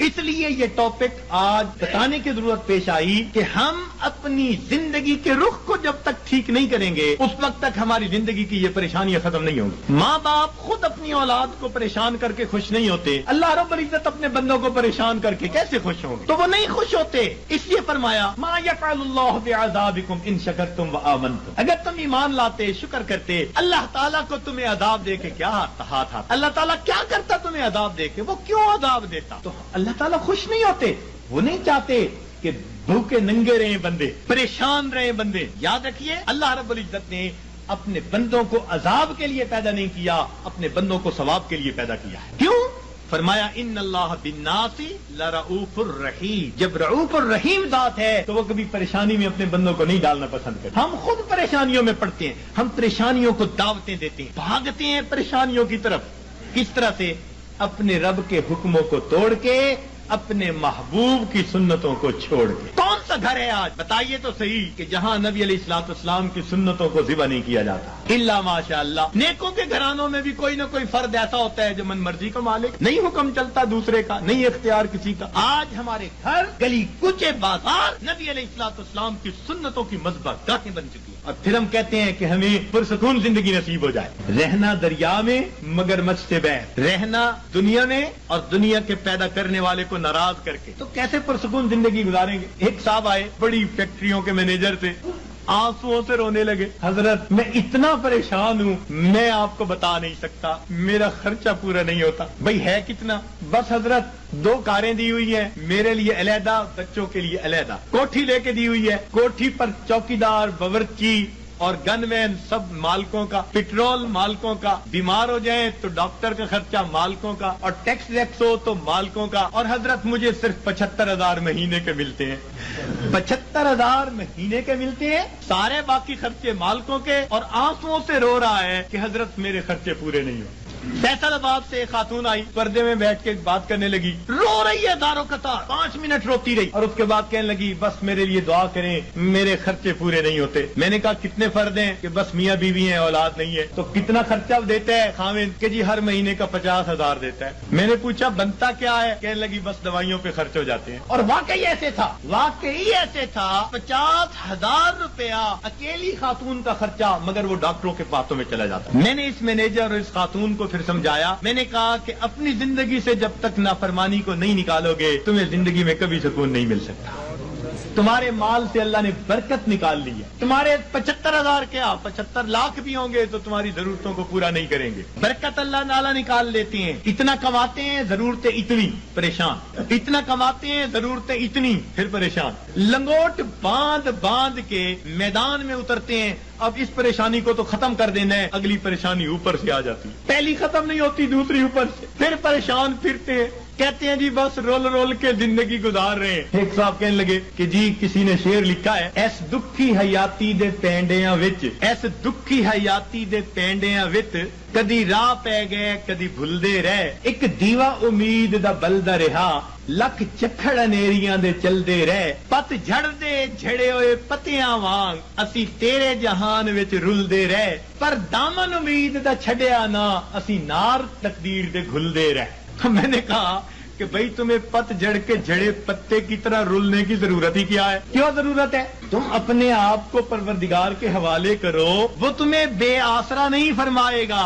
اس لیے یہ ٹاپک آج بتانے کی ضرورت پیش آئی کہ ہم اپنی زندگی کے رخ کو جب تک ٹھیک نہیں کریں گے اس وقت تک ہماری زندگی کی یہ پریشانیاں ختم نہیں ہوں گی. ماں باپ خود اپنی اولاد کو پریشان کر کے خوش نہیں ہوتے, اللہ رب العزت اپنے بندوں کو پریشان کر کے کیسے خوش ہوں گے؟ تو وہ نہیں خوش ہوتے. اس لیے فرمایا ما یفعل اللہ بعذابکم ان شکرتم وآمنتم, اگر تم ایمان لاتے شکر کرتے اللہ تعالیٰ کو تمہیں عذاب دے کے کیا ہاتھ اللہ تعالیٰ کیا کرتا تمہیں عذاب دے کے؟ وہ کیوں عذاب دیتا؟ تو اللہ تعالیٰ خوش نہیں ہوتے, وہ نہیں چاہتے کہ بھوکے ننگے رہے بندے, پریشان رہے بندے. یاد رکھیے اللہ رب العزت نے اپنے بندوں کو عذاب کے لیے پیدا نہیں کیا, اپنے بندوں کو ثواب کے لیے پیدا کیا ہے. کیوں؟ فرمایا ان اللہ بالناس لرؤوف الرحیم. جب رؤوف الرحیم ذات ہے تو وہ کبھی پریشانی میں اپنے بندوں کو نہیں ڈالنا پسند کرتے. ہم خود پریشانیوں میں پڑتے ہیں, ہم پریشانیوں کو دعوتیں دیتے ہیں, بھاگتے ہیں پریشانیوں کی طرف. کس طرح سے؟ اپنے رب کے حکموں کو توڑ کے, اپنے محبوب کی سنتوں کو چھوڑ کے. کون سا گھر ہے آج بتائیے تو صحیح کہ جہاں نبی علیہ الصلوۃ والسلام کی سنتوں کو ذبح نہیں کیا جاتا؟ الا ماشاء اللہ. نیکوں کے گھرانوں میں بھی کوئی نہ کوئی فرد ایسا ہوتا ہے جو من مرضی کا مالک, نہیں حکم چلتا دوسرے کا, نہیں اختیار کسی کا. آج ہمارے گھر, گلی کوچے, بازار نبی علیہ الصلوۃ والسلام کی سنتوں کی مذبح گاہیں بن چکی ہیں. اور پھر ہم کہتے ہیں کہ ہمیں پرسکون زندگی نصیب ہو جائے. رہنا دریا میں مگر مجھ سے بیر, رہنا دنیا میں اور دنیا کے پیدا کرنے والے کو ناراض کر کے, تو کیسے پرسکون زندگی گزاریں گے؟ ایک صاحب آئے, بڑی فیکٹریوں کے مینیجر تھے, آنسوؤں سے رونے لگے. حضرت میں اتنا پریشان ہوں, میں آپ کو بتا نہیں سکتا, میرا خرچہ پورا نہیں ہوتا. بھئی ہے کتنا؟ بس حضرت 2 کاریں دی ہوئی ہیں, میرے لیے علیحدہ, بچوں کے لیے علیحدہ. کوٹھی لے کے دی ہوئی ہے, کوٹھی پر چوکیدار, باورچی اور گن مین سب مالکوں کا, پٹرول مالکوں کا, بیمار ہو جائیں تو ڈاکٹر کا خرچہ مالکوں کا, اور ٹیکس ویکس ہو تو مالکوں کا. اور حضرت مجھے صرف 75,000 مہینے کے ملتے ہیں. 75,000 مہینے کے ملتے ہیں, سارے باقی خرچے مالکوں کے, اور آنسوؤں سے رو رہا ہے کہ حضرت میرے خرچے پورے نہیں ہوئے. فیصل آباد سے ایک خاتون آئی, پردے میں بیٹھ کے بات کرنے لگی, رو رہی ہے دارو قطار, 5 منٹ روتی رہی, اور اس کے بعد کہنے لگی بس میرے لیے دعا کریں, میرے خرچے پورے نہیں ہوتے. میں نے کہا کتنے فرد ہیں؟ کہ بس میاں بیوی ہیں, اولاد نہیں ہے. تو کتنا خرچہ دیتا ہے خاوند؟ کہ جی ہر مہینے کا 50,000 دیتا ہے. میں نے پوچھا بنتا کیا ہے؟ کہنے لگی بس دوائیوں پہ خرچ ہو جاتے ہیں. اور واقعی ایسے تھا, 50,000 روپیہ اکیلی خاتون کا خرچہ, مگر وہ ڈاکٹروں کے باتوں میں چلا جاتا. میں نے اس مینیجر اور اس خاتون کو پھر سمجھایا. میں نے کہا کہ اپنی زندگی سے جب تک نافرمانی کو نہیں نکالو گے تمہیں زندگی میں کبھی سکون نہیں مل سکتا. تمہارے مال سے اللہ نے برکت نکال لی ہے. تمہارے 75,000 کیا 75 لاکھ بھی ہوں گے تو تمہاری ضرورتوں کو پورا نہیں کریں گے. برکت اللہ تعالیٰ نکال لیتے ہیں. اتنا کماتے ہیں, ضرورتیں اتنی, پریشان. اتنا کماتے ہیں, ضرورتیں اتنی, پھر پریشان. لنگوٹ باندھ کے میدان میں اترتے ہیں. اب اس پریشانی کو تو ختم کر دینا ہے, اگلی پریشانی اوپر سے آ جاتی. پہلی ختم نہیں ہوتی, دوسری اوپر سے, پھر پریشان پھرتے ہیں. کہتے ہیں جی بس رول کے زندگی گزار رہے ہیں. ایک صاحب کہنے لگے کہ جی کسی نے شعر لکھا ہے, ایس دکھی حیاتی دے پینڈیاں وچ, ایس دکھی حیاتی دے پینڈیاں وچ, کدی راہ پہ گئے کدی بھلدے رہ, ایک دیوا امید دا بلدا رہا, لکھ چکھڑ انیریاں دے چلدے رہ, پت جھڑ دے جھڑے ہوئے پتیاں وانگ, اسی تیرے جہان وچ رلدے رہ, پر دامن امید دا چھڈیا نہ, اسی نار تقدیر دے گھلدے رہ. تو میں نے کہا کہ بھئی تمہیں پت جڑ کے جھڑے پتے کی طرح رولنے کی ضرورت ہی کیا ہے؟ کیوں ضرورت ہے؟ تم اپنے آپ کو پروردگار کے حوالے کرو, وہ تمہیں بے آسرا نہیں فرمائے گا,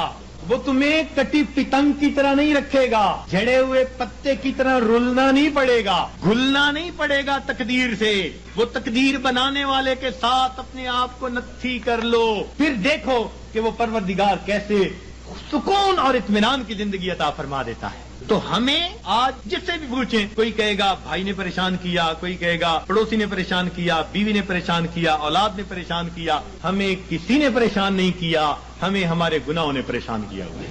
وہ تمہیں کٹی پتنگ کی طرح نہیں رکھے گا, جھڑے ہوئے پتے کی طرح رولنا نہیں پڑے گا, گھلنا نہیں پڑے گا تقدیر سے. وہ تقدیر بنانے والے کے ساتھ اپنے آپ کو نتھی کر لو, پھر دیکھو کہ وہ پروردگار کیسے سکون اور اطمینان کی زندگی عطا فرما دیتا ہے. تو ہمیں آج جس سے بھی پوچھیں, کوئی کہے گا بھائی نے پریشان کیا, کوئی کہے گا پڑوسی نے پریشان کیا, بیوی نے پریشان کیا, اولاد نے پریشان کیا. ہمیں کسی نے پریشان نہیں کیا, ہمیں ہمارے گناہوں نے پریشان کیا ہوا ہے,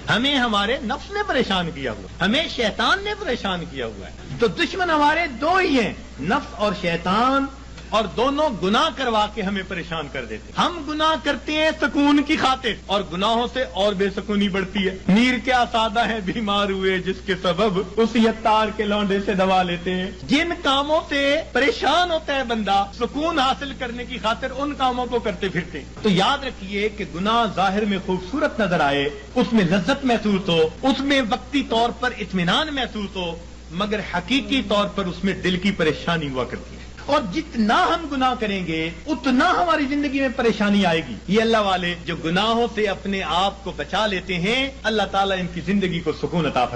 ہمیں ہمارے نفس نے پریشان کیا ہوا ہے, ہمیں شیطان نے پریشان کیا ہوا ہے. تو دشمن ہمارے 2 ہی ہیں, نفس اور شیطان, اور دونوں گناہ کروا کے ہمیں پریشان کر دیتے. ہم گناہ کرتے ہیں سکون کی خاطر, اور گناہوں سے اور بے سکونی بڑھتی ہے. میر کیا سادہ ہے بیمار ہوئے جس کے سبب اسی عطار کے لونڈے سے دوا لیتے ہیں. جن کاموں سے پریشان ہوتا ہے بندہ, سکون حاصل کرنے کی خاطر ان کاموں کو کرتے پھرتے ہیں. تو یاد رکھیے کہ گناہ ظاہر میں خوبصورت نظر آئے, اس میں لذت محسوس ہو, اس میں وقتی طور پر اطمینان محسوس ہو, مگر حقیقی طور پر اس میں دل کی پریشانی ہوا کرتی ہے، اور جتنا ہم گناہ کریں گے اتنا ہماری زندگی میں پریشانی آئے گی۔ یہ اللہ والے جو گناہوں سے اپنے آپ کو بچا لیتے ہیں، اللہ تعالیٰ ان کی زندگی کو سکون عطا فرماتا ہے۔